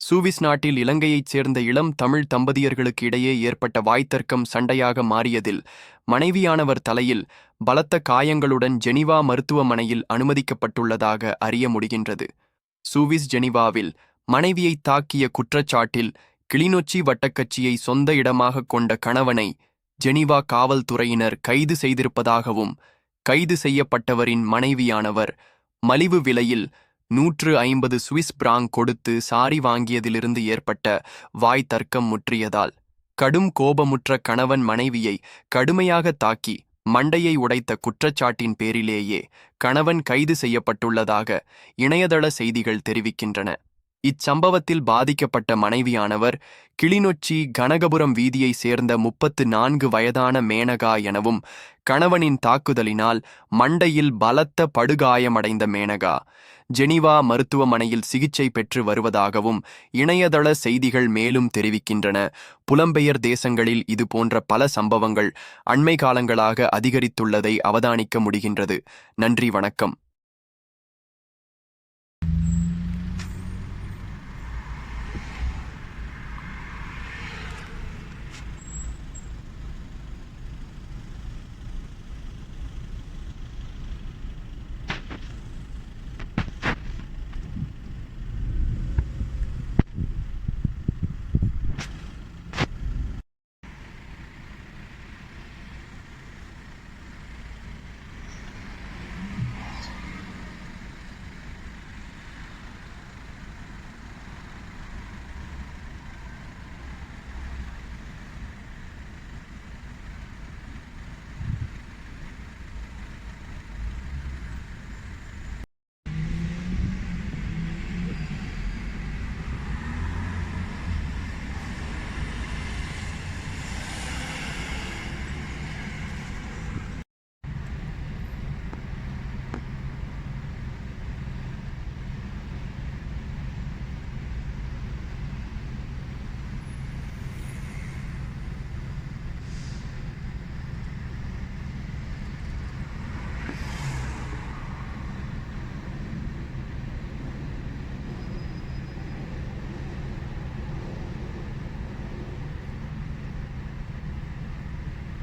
சூவிஸ் நாட்டில் இலங்கையைச் சேர்ந்த இளம் தமிழ் தம்பதியர்களுக்கு இடையே ஏற்பட்ட வாய்த்தர்க்கம் சண்டையாக மாறியதில் மனைவியானவர் தலையில் பலத்த காயங்களுடன் ஜெனீவா மருத்துவமனையில் அனுமதிக்கப்பட்டுள்ளதாக அறிய முடிகின்றது. சூவிஸ் ஜெனீவாவில் மனைவியை தாக்கிய குற்றச்சாட்டில் கிளிநொச்சி வட்டக்கட்சியை சொந்த இடமாக கொண்ட கணவனை ஜெனீவா காவல்துறையினர் கைது செய்திருப்பதாகவும், கைது செய்யப்பட்டவரின் மனைவியானவர் மலிவு விலையில் 150 சுவிஸ் பிராங்க் கொடுத்து சாரி வாங்கியதிலிருந்து ஏற்பட்ட வாய் தர்க்கம் முற்றியதால் கடும் கோபமுற்ற கணவன் மனைவியை கடுமையாக தாக்கி மண்டையை உடைத்த குற்றச்சாட்டின் பேரிலேயே கணவன் கைது செய்யப்பட்டுள்ளதாக இணையதள செய்திகள் தெரிவிக்கின்றன. இச்சம்பவத்தில் பாதிக்கப்பட்ட மனைவியானவர் கிளிநொச்சி கனகபுரம் வீதியை சேர்ந்த 34 வயதான மேனகா எனவும், கணவனின் தாக்குதலினால் மண்டையில் பலத்த படுகாயமடைந்த மேனகா ஜெனீவா மருத்துவமனையில் சிகிச்சை பெற்று வருவதாகவும் இணையதள செய்திகள் மேலும் தெரிவிக்கின்றன. புலம்பெயர் தேசங்களில் இதுபோன்ற பல சம்பவங்கள் அண்மை காலங்களாக அதிகரித்துள்ளதை அவதானிக்க முடிகின்றது. நன்றி, வணக்கம்.